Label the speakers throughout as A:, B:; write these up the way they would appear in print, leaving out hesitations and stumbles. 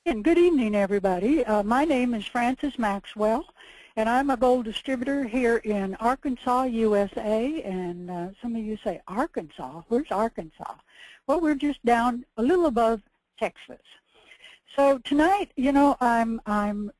A: And good evening, everybody. My name is Frances Maxwell, and I'm a gold distributor here in Arkansas, USA. And some of you say, Arkansas? Where's Arkansas? Well, we're just down a little above Texas. So tonight, you know, I'm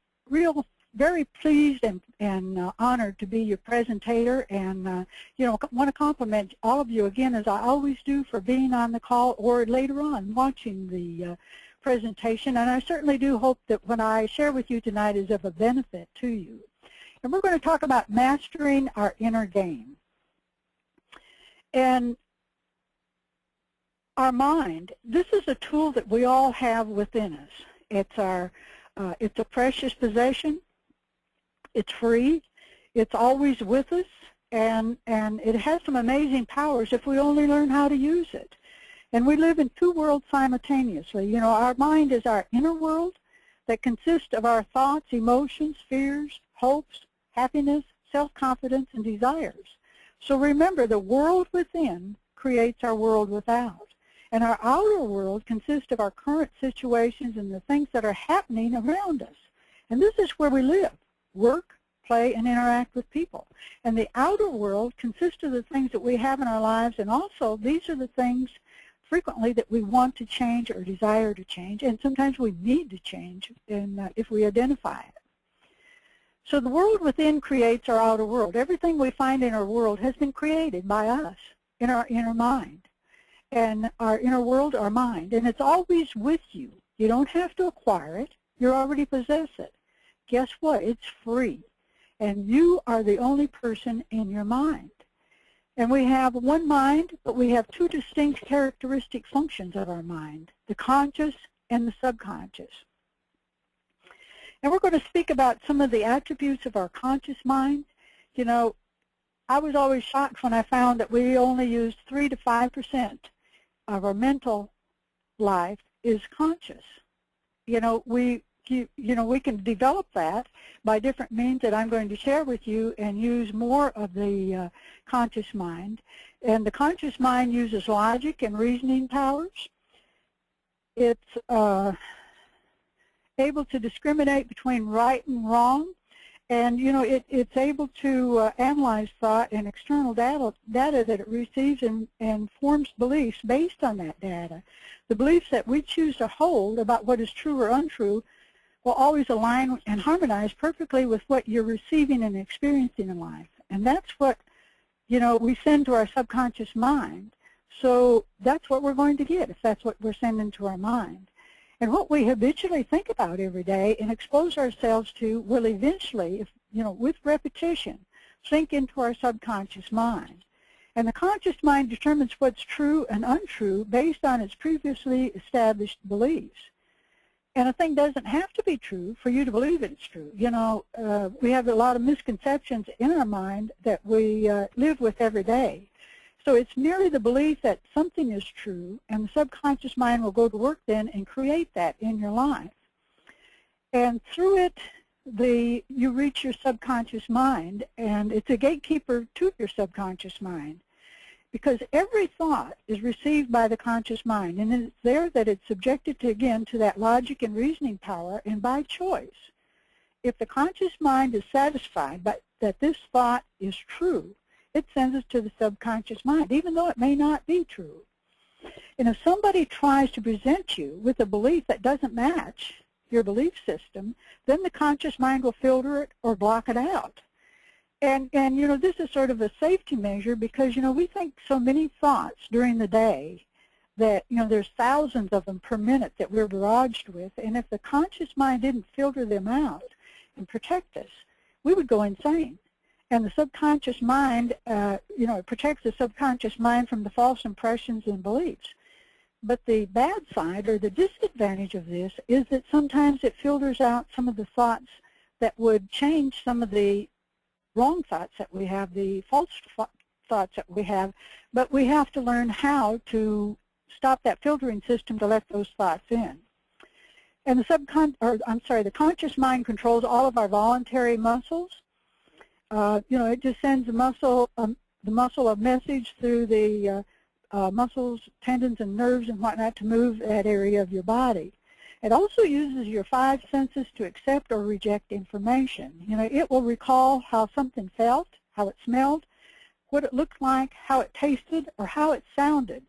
A: very pleased and honored to be your presentator, and you know, want to compliment all of you again, as I always do, for being on the call or later on watching the presentation. And I certainly do hope that what I share with you tonight is of a benefit to you. And we're going to talk about mastering our inner game. And our mind, this is a tool that we all have within us. It's a precious possession. It's free. It's always with us, and it has some amazing powers if we only learn how to use it. And we live in two worlds simultaneously. You know, our mind is our inner world that consists of our thoughts, emotions, fears, hopes, happiness, self-confidence, and desires. So remember, the world within creates our world without. And our outer world consists of our current situations and the things that are happening around us. And this is where we live, work, play, and interact with people. And the outer world consists of the things that we have in our lives, and also these are the things frequently that we want to change or desire to change, and sometimes we need to change if we identify it. So the world within creates our outer world. Everything we find in our world has been created by us in our inner mind. And our inner world, our mind, and it's always with you. You don't have to acquire it. You already possess it. Guess what? It's free. And you are the only person in your mind. And we have one mind, but we have two distinct characteristic functions of our mind, the conscious and the subconscious. And we're going to speak about some of the attributes of our conscious mind. You know, I was always shocked when I found that we only used 3 to 5% of our mental life is conscious. You know, we can develop that by different means that I'm going to share with you, and use more of the conscious mind. And the conscious mind uses logic and reasoning powers. It's able to discriminate between right and wrong. And, you know, it's able to analyze thought and external data that it receives, and forms beliefs based on that data. The beliefs that we choose to hold about what is true or untrue will always align and harmonize perfectly with what you're receiving and experiencing in life. And that's what, you know, we send to our subconscious mind. So that's what we're going to get if that's what we're sending to our mind. And what we habitually think about every day and expose ourselves to will eventually, you know, with repetition, sink into our subconscious mind. And the conscious mind determines what's true and untrue based on its previously established beliefs. And a thing doesn't have to be true for you to believe it's true. You know, we have a lot of misconceptions in our mind that we live with every day. So it's merely the belief that something is true, and the subconscious mind will go to work then and create that in your life. And through it, you reach your subconscious mind, and it's a gatekeeper to your subconscious mind, because every thought is received by the conscious mind, and it's there that it's subjected to, again, to that logic and reasoning power, and by choice. If the conscious mind is satisfied that this thought is true, it sends us to the subconscious mind, even though it may not be true. And if somebody tries to present you with a belief that doesn't match your belief system, then the conscious mind will filter it or block it out. And you know, this is sort of a safety measure, because, you know, we think so many thoughts during the day that, you know, there's thousands of them per minute that we're barraged with. And if the conscious mind didn't filter them out and protect us, we would go insane. And the subconscious mind, you know, it protects the subconscious mind from the false impressions and beliefs. But the bad side, or the disadvantage of this, is that sometimes it filters out some of the thoughts that would change some of the wrong thoughts that we have, the false thoughts that we have. But we have to learn how to stop that filtering system to let those thoughts in. And the conscious mind controls all of our voluntary muscles. You know, it just sends the muscle a message through the muscles, tendons, and nerves and whatnot to move that area of your body. It also uses your 5 senses to accept or reject information. You know, it will recall how something felt, how it smelled, what it looked like, how it tasted, or how it sounded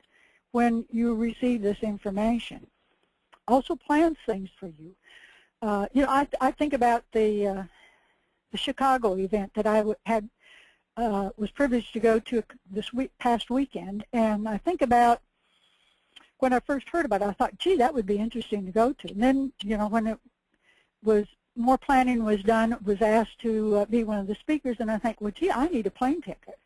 A: when you receive this information. Also plans things for you. You know, I think about the Chicago event that I was privileged to go to this past weekend, and I think about when I first heard about it, I thought, gee, that would be interesting to go to. And then, you know, when it was more planning was done, was asked to be one of the speakers, and I think, well, gee, I need a plane ticket.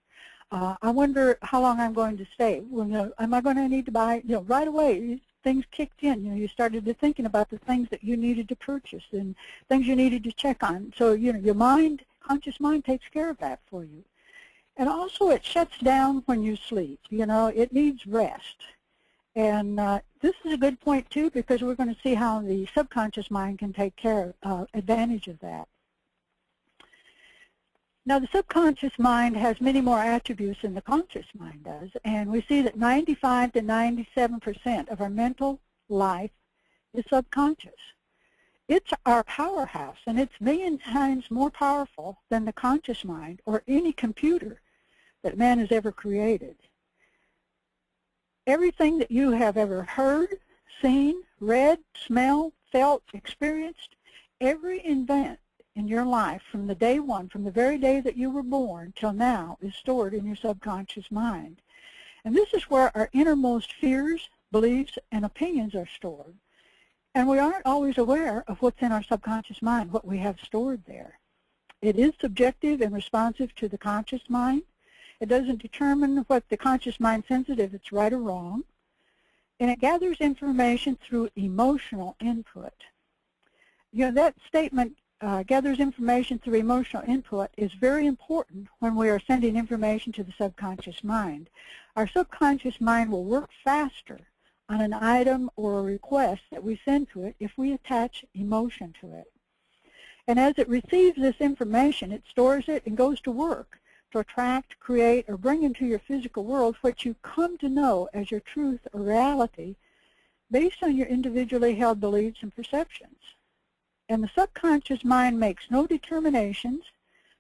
A: I wonder how long I'm going to stay. Well, you know, am I going to need to buy, you know, right away, things kicked in. You know, you started to thinking about the things that you needed to purchase and things you needed to check on. So, you know, your mind, conscious mind takes care of that for you. And also it shuts down when you sleep. You know, it needs rest. And this is a good point, too, because we're going to see how the subconscious mind can take advantage of that. Now, the subconscious mind has many more attributes than the conscious mind does, and we see that 95 to 97% of our mental life is subconscious. It's our powerhouse, and it's a million times more powerful than the conscious mind or any computer that man has ever created. Everything that you have ever heard, seen, read, smelled, felt, experienced, every event in your life from the day one, from the very day that you were born till now, is stored in your subconscious mind. And this is where our innermost fears, beliefs, and opinions are stored. And we aren't always aware of what's in our subconscious mind, what we have stored there. It is subjective and responsive to the conscious mind. It doesn't determine what the conscious mind senses, if it's right or wrong. And it gathers information through emotional input. You know, that statement, gathers information through emotional input, is very important when we are sending information to the subconscious mind. Our subconscious mind will work faster on an item or a request that we send to it if we attach emotion to it. And as it receives this information, it stores it and goes to work to attract, create, or bring into your physical world what you come to know as your truth or reality based on your individually held beliefs and perceptions. And the subconscious mind makes no determinations,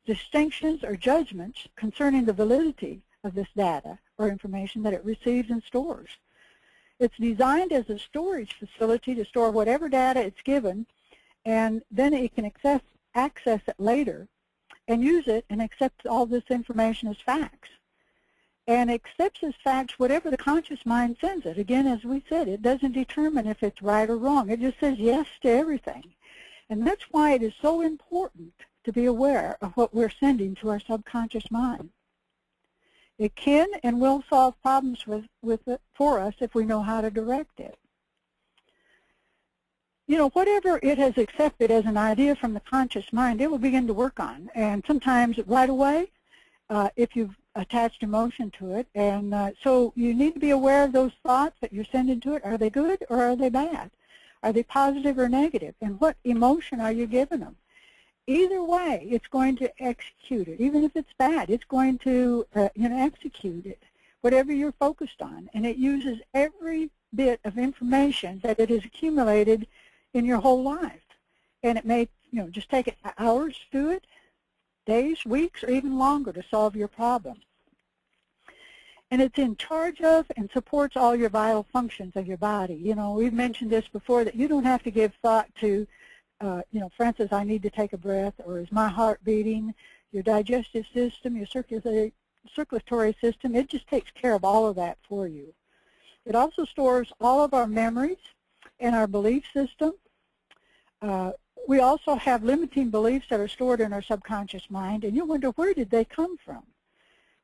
A: distinctions, or judgments concerning the validity of this data or information that it receives and stores. It's designed as a storage facility to store whatever data it's given, and then it can access it later and use it and accept all this information as facts. And accepts as facts whatever the conscious mind sends it. Again, as we said, it doesn't determine if it's right or wrong. It just says yes to everything. And that's why it is so important to be aware of what we're sending to our subconscious mind. It can and will solve problems with it for us if we know how to direct it. You know, whatever it has accepted as an idea from the conscious mind, it will begin to work on. And sometimes right away, if you've attached emotion to it. And so you need to be aware of those thoughts that you're sending to it. Are they good or are they bad? Are they positive or negative? And what emotion are you giving them? Either way, it's going to execute it. Even if it's bad, it's going to execute it, whatever you're focused on. And it uses every bit of information that it has accumulated in your whole life. And it may just take it hours to do it, days, weeks, or even longer to solve your problem. And it's in charge of and supports all your vital functions of your body. You know, we've mentioned this before, that you don't have to give thought to, Francis, I need to take a breath, or is my heart beating? Your digestive system, your circulatory system, it just takes care of all of that for you. It also stores all of our memories and our belief system. We also have limiting beliefs that are stored in our subconscious mind, and you wonder, where did they come from?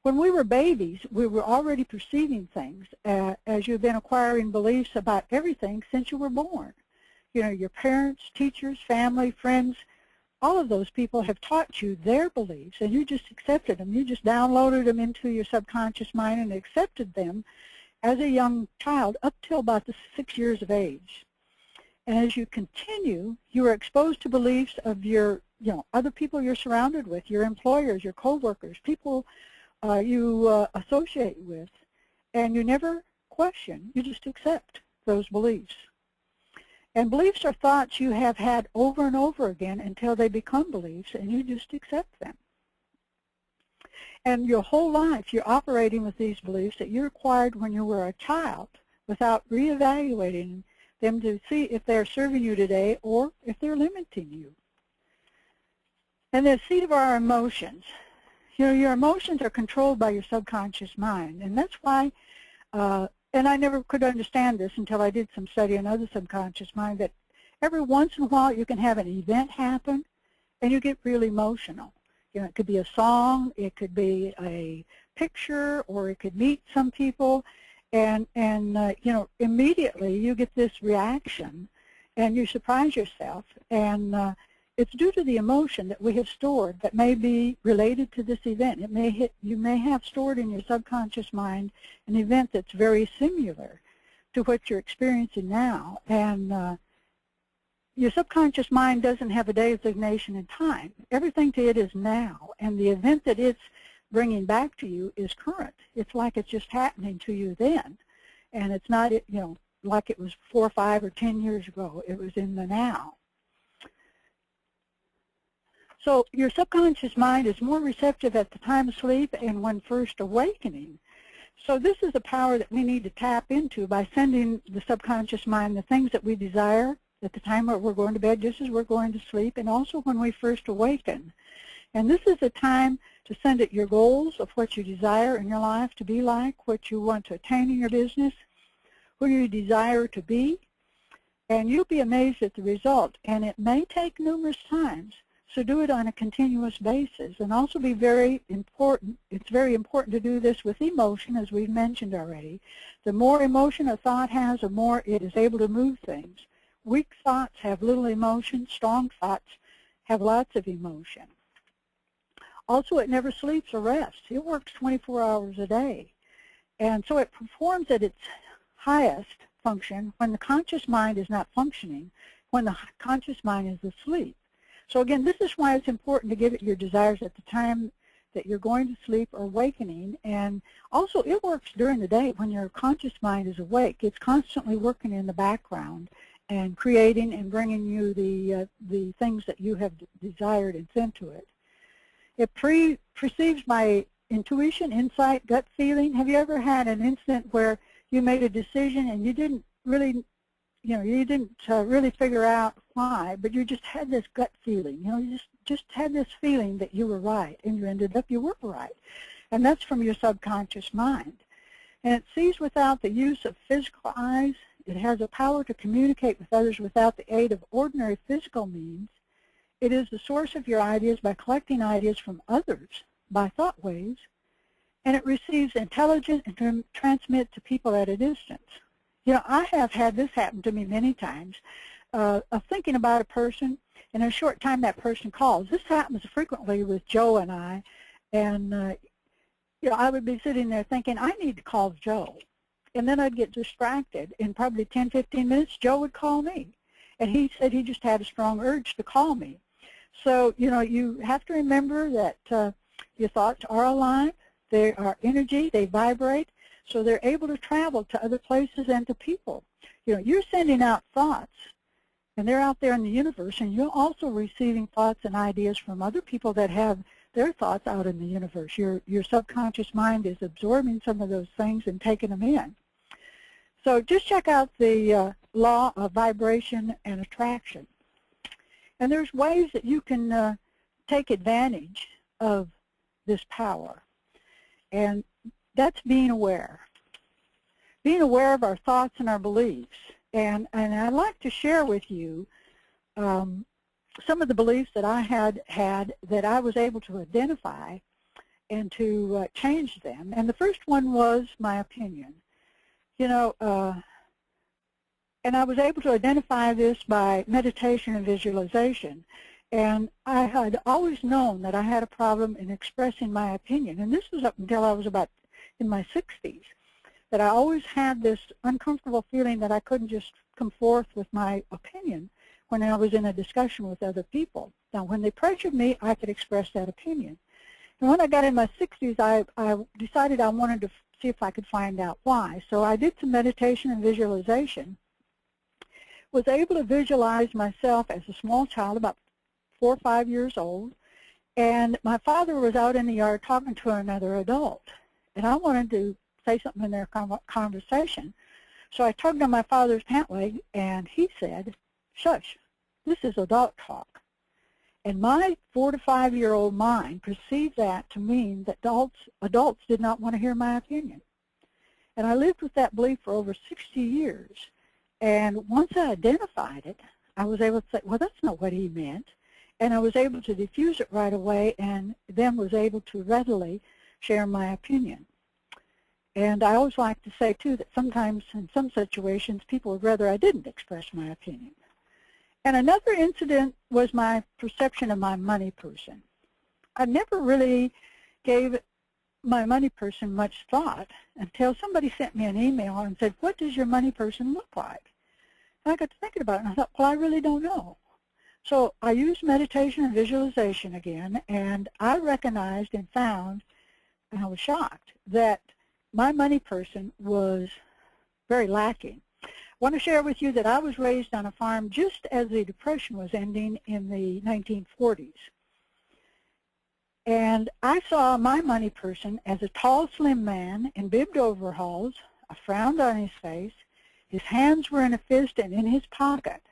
A: When we were babies, we were already perceiving things as you've been acquiring beliefs about everything since you were born. You know, your parents, teachers, family, friends, all of those people have taught you their beliefs, and you just accepted them. You just downloaded them into your subconscious mind and accepted them as a young child up till about the 6 years of age. And as you continue, you are exposed to beliefs of your, other people you're surrounded with, your employers, your co-workers, people you associate with, and you never question. You just accept those beliefs. And beliefs are thoughts you have had over and over again until they become beliefs, and you just accept them. And your whole life, you're operating with these beliefs that you acquired when you were a child without reevaluating them to see if they're serving you today or if they're limiting you. And the seat of our emotions. You know, your emotions are controlled by your subconscious mind, and that's why, and I never could understand this until I did some study on other subconscious mind, that every once in a while you can have an event happen and you get really emotional. You know, it could be a song, it could be a picture, or it could meet some people, and you know, immediately you get this reaction and you surprise yourself, and it's due to the emotion that we have stored that may be related to this event. It may you may have stored in your subconscious mind an event that's very similar to what you're experiencing now, and your subconscious mind doesn't have a designation in time. Everything to it is now, and the event that it's bringing back to you is current. It's like it's just happening to you then, and it's not, you know, like it was 4 or 5 or 10 years ago. It was in the now. So your subconscious mind is more receptive at the time of sleep and when first awakening. So this is a power that we need to tap into by sending the subconscious mind the things that we desire at the time we're going to bed, just as we're going to sleep, and also when we first awaken. And this is a time to send it your goals of what you desire in your life to be like, what you want to attain in your business, who you desire to be, and you'll be amazed at the result. And it may take numerous times, so do it on a continuous basis. And also be very important, it's very important to do this with emotion, as we've mentioned already. The more emotion a thought has, the more it is able to move things. Weak thoughts have little emotion. Strong thoughts have lots of emotion. Also, it never sleeps or rests. It works 24 hours a day. And so it performs at its highest function when the conscious mind is not functioning, when the conscious mind is asleep. So again, this is why it's important to give it your desires at the time that you're going to sleep or awakening. And also, it works during the day when your conscious mind is awake. It's constantly working in the background and creating and bringing you the things that you have desired and sent to it. It perceives by intuition, insight, gut feeling. Have you ever had an incident where you made a decision and you didn't really, you know, you didn't really figure out why, but you just had this gut feeling? You know, you just had this feeling that you were right, and you ended up you were right. And that's from your subconscious mind. And it sees without the use of physical eyes. It has a power to communicate with others without the aid of ordinary physical means. It is the source of your ideas by collecting ideas from others by thought waves. And it receives intelligence and transmits to people at a distance. You know, I have had this happen to me many times, of thinking about a person, and in a short time that person calls. This happens frequently with Joe and I, and you know, I would be sitting there thinking, I need to call Joe. And then I'd get distracted. In probably 10, 15 minutes, Joe would call me. And he said he just had a strong urge to call me. So, you know, you have to remember that your thoughts are alive. They are energy. They vibrate. So they're able to travel to other places and to people. You know, you're sending out thoughts, and they're out there in the universe, and you're also receiving thoughts and ideas from other people that have their thoughts out in the universe. Your subconscious mind is absorbing some of those things and taking them in. So just check out the law of vibration and attraction. And there's ways that you can take advantage of this power. And that's being aware. Being aware of our thoughts and our beliefs. And I'd like to share with you some of the beliefs that I had that I was able to identify and to change them. And the first one was my opinion. You know, and I was able to identify this by meditation and visualization. And I had always known that I had a problem in expressing my opinion. And this was up until I was about in my 60s, that I always had this uncomfortable feeling that I couldn't just come forth with my opinion when I was in a discussion with other people. Now, when they pressured me, I could express that opinion. And when I got in my 60s, I decided I wanted to see if I could find out why. So I did some meditation and visualization, was able to visualize myself as a small child, about 4 or 5 years old, and my father was out in the yard talking to another adult, and I wanted to say something in their conversation. So I tugged on my father's pant leg, and he said, "Shush, this is adult talk." And my 4 to 5-year-old mind perceived that to mean that adults did not want to hear my opinion. And I lived with that belief for over 60 years. And once I identified it, I was able to say, well, that's not what he meant. And I was able to diffuse it right away, and then was able to readily share my opinion. And I always like to say, too, that sometimes in some situations, people would rather I didn't express my opinion. And another incident was my perception of my money person. I never really gave my money person much thought until somebody sent me an email and said, "What does your money person look like?" And I got to thinking about it, and I thought, well, I really don't know. So I used meditation and visualization again, and I recognized and found, and I was shocked, that my money person was very lacking. I want to share with you that I was raised on a farm just as the Depression was ending in the 1940s. And I saw my money person as a tall, slim man in bibbed overalls, a frown on his face. His hands were in a fist and in his pocket.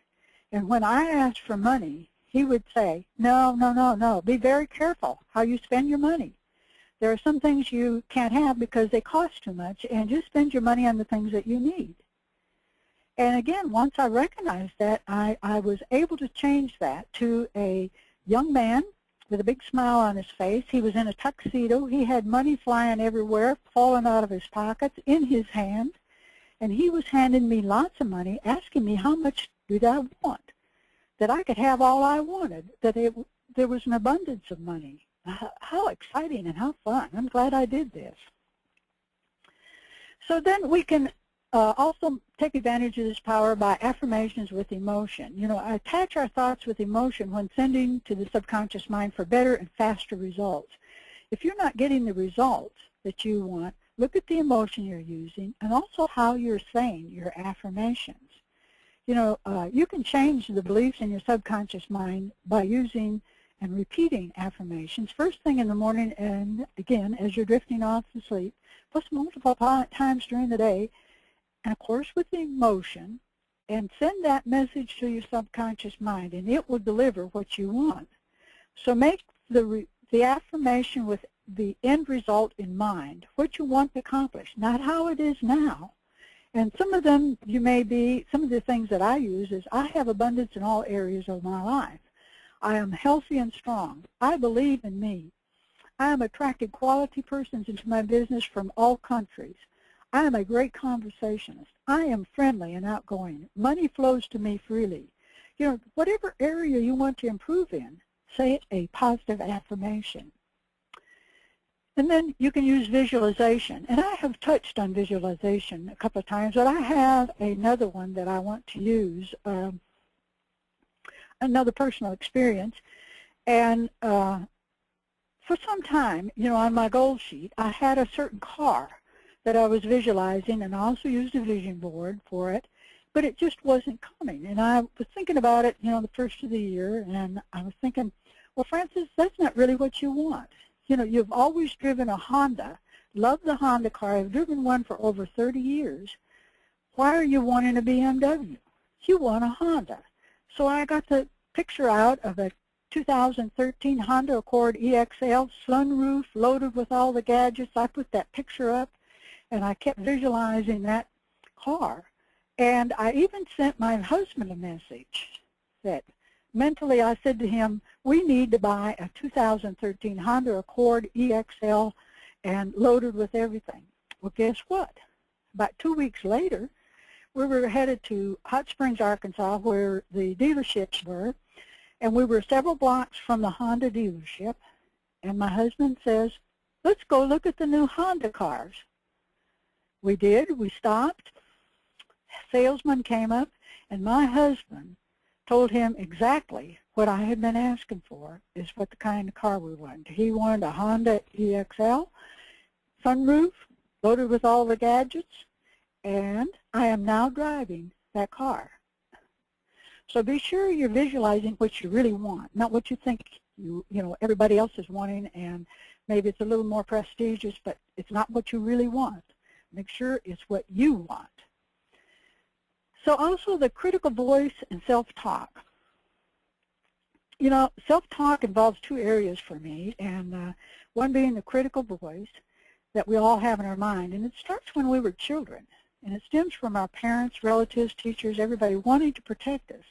A: And when I asked for money, he would say, "No, no, no, no, be very careful how you spend your money. There are some things you can't have because they cost too much, and just spend your money on the things that you need." And again, once I recognized that, I was able to change that to a young man with a big smile on his face. He was in a tuxedo. He had money flying everywhere, falling out of his pockets, in his hand. And he was handing me lots of money, asking me how much did I want, that I could have all I wanted, that there was an abundance of money. How exciting and how fun. I'm glad I did this. So then we can also take advantage of this power by affirmations with emotion. You know, attach our thoughts with emotion when sending to the subconscious mind for better and faster results. If you're not getting the results that you want, look at the emotion you're using and also how you're saying your affirmations. You know, you can change the beliefs in your subconscious mind by using and repeating affirmations first thing in the morning, and again as you're drifting off to sleep, plus multiple times during the day, and of course with the emotion, and send that message to your subconscious mind, and it will deliver what you want. So make the affirmation with the end result in mind, what you want to accomplish, not how it is now. And some of them some of the things that I use is, I have abundance in all areas of my life. I am healthy and strong. I believe in me. I am attracting quality persons into my business from all countries. I am a great conversationalist. I am friendly and outgoing. Money flows to me freely. You know, whatever area you want to improve in, say a positive affirmation. And then you can use visualization. And I have touched on visualization a couple of times, but I have another one that I want to use, another personal experience. And for some time, you know, on my goal sheet, I had a certain car that I was visualizing, and I also used a vision board for it, but it just wasn't coming. And I was thinking about it, you know, the first of the year, and I was thinking, well, Frances, that's not really what you want. You know, you've always driven a Honda, love the Honda car, I've driven one for over 30 years. Why are you wanting a BMW? You want a Honda. So I got the picture out of a 2013 Honda Accord EXL, sunroof, loaded with all the gadgets. I put that picture up, and I kept visualizing that car. And I even sent my husband a message that mentally I said to him, we need to buy a 2013 Honda Accord EXL and loaded with everything. Well, guess what? About 2 weeks later, we were headed to Hot Springs, Arkansas, where the dealerships were, and we were several blocks from the Honda dealership, and my husband says, let's go look at the new Honda cars. We did. We stopped. A salesman came up, and my husband told him exactly what I had been asking for, is what the kind of car we wanted. He wanted a Honda EXL, sunroof, loaded with all the gadgets, and I am now driving that car. So be sure you're visualizing what you really want, not what you think everybody else is wanting, and maybe it's a little more prestigious, but it's not what you really want. Make sure it's what you want. So also the critical voice and self-talk. Self-talk involves two areas for me, and one being the critical voice that we all have in our mind, and it starts when we were children, and it stems from our parents, relatives, teachers, everybody wanting to protect us.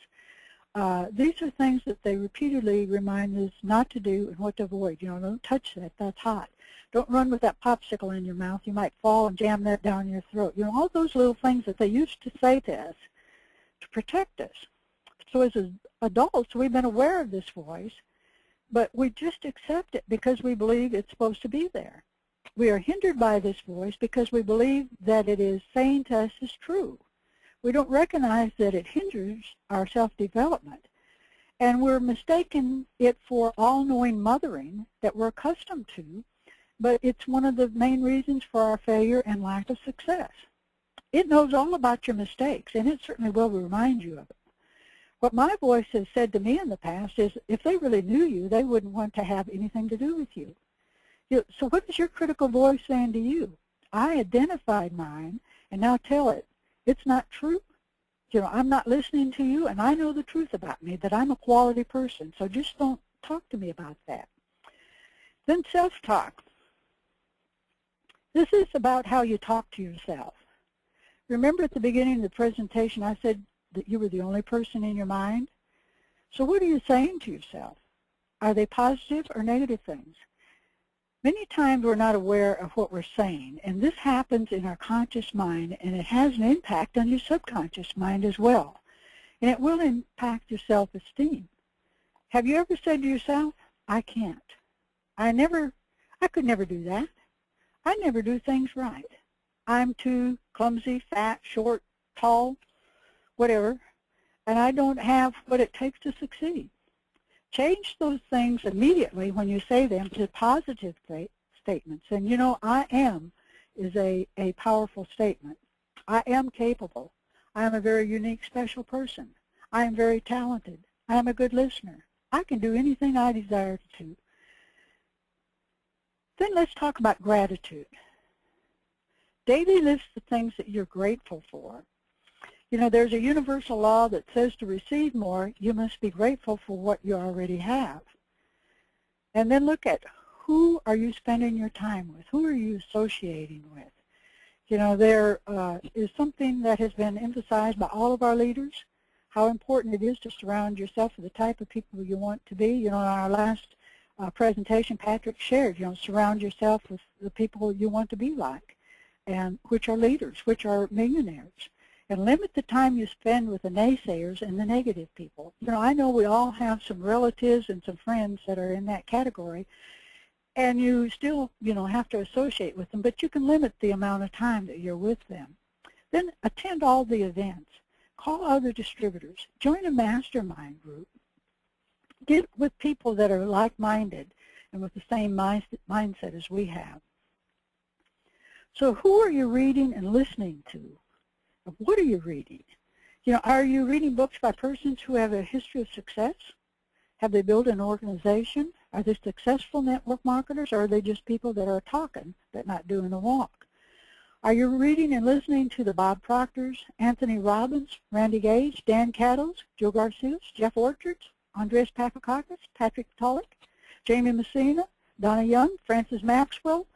A: These are things that they repeatedly remind us not to do and what to avoid. Don't touch that, that's hot. Don't run with that popsicle in your mouth, you might fall and jam that down your throat. All those little things that they used to say to us to protect us. So as adults, we've been aware of this voice, but we just accept it because we believe it's supposed to be there. We are hindered by this voice because we believe that it is saying to us is true. We don't recognize that it hinders our self-development, and we're mistaking it for all-knowing mothering that we're accustomed to, but it's one of the main reasons for our failure and lack of success. It knows all about your mistakes, and it certainly will remind you of it. What my voice has said to me in the past is if they really knew you, they wouldn't want to have anything to do with you. So what is your critical voice saying to you? I identified mine, and now tell it, it's not true. I'm not listening to you, and I know the truth about me, that I'm a quality person, so just don't talk to me about that. Then self-talk. This is about how you talk to yourself. Remember at the beginning of the presentation I said that you were the only person in your mind? So what are you saying to yourself? Are they positive or negative things? Many times we're not aware of what we're saying, and this happens in our conscious mind, and it has an impact on your subconscious mind as well. And it will impact your self-esteem. Have you ever said to yourself, I can't. I could never do that. I never do things right. I'm too clumsy, fat, short, tall, whatever, and I don't have what it takes to succeed. Change those things immediately when you say them to positive statements. And I am is a powerful statement. I am capable. I am a very unique, special person. I am very talented. I am a good listener. I can do anything I desire to. Then let's talk about gratitude. Daily list the things that you're grateful for. There's a universal law that says to receive more, you must be grateful for what you already have. And then look at who are you spending your time with? Who are you associating with? There is something that has been emphasized by all of our leaders, how important it is to surround yourself with the type of people you want to be. In our last presentation, Patrick shared, surround yourself with the people you want to be like, and which are leaders, which are millionaires. And limit the time you spend with the naysayers and the negative people. I know we all have some relatives and some friends that are in that category, and you still, have to associate with them, but you can limit the amount of time that you're with them. Then attend all the events. Call other distributors. Join a mastermind group. Get with people that are like-minded and with the same mindset as we have. So who are you reading and listening to? What are you reading? Are you reading books by persons who have a history of success? Have they built an organization? Are they successful network marketers, or are they just people that are talking but not doing the walk? Are you reading and listening to the Bob Proctors, Anthony Robbins, Randy Gage, Dan Cattles, Joe Garcia, Jeff Orchards, Andres Papakakis, Patrick Tulloch, Jamie Messina, Donna Young, Francis Maxwell,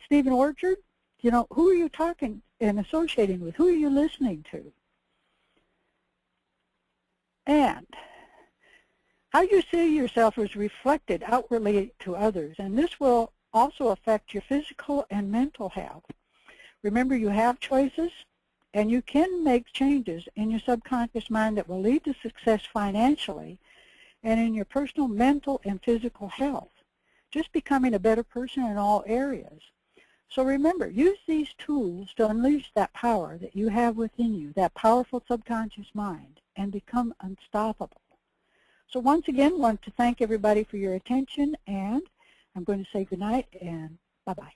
A: Stephen Orchard? Who are you talking and associating with? Who are you listening to? And how you see yourself is reflected outwardly to others, and this will also affect your physical and mental health. Remember, you have choices, and you can make changes in your subconscious mind that will lead to success financially and in your personal, mental, and physical health, just becoming a better person in all areas. So remember, use these tools to unleash that power that you have within you, that powerful subconscious mind, and become unstoppable. So once again, I want to thank everybody for your attention, and I'm going to say goodnight and bye-bye.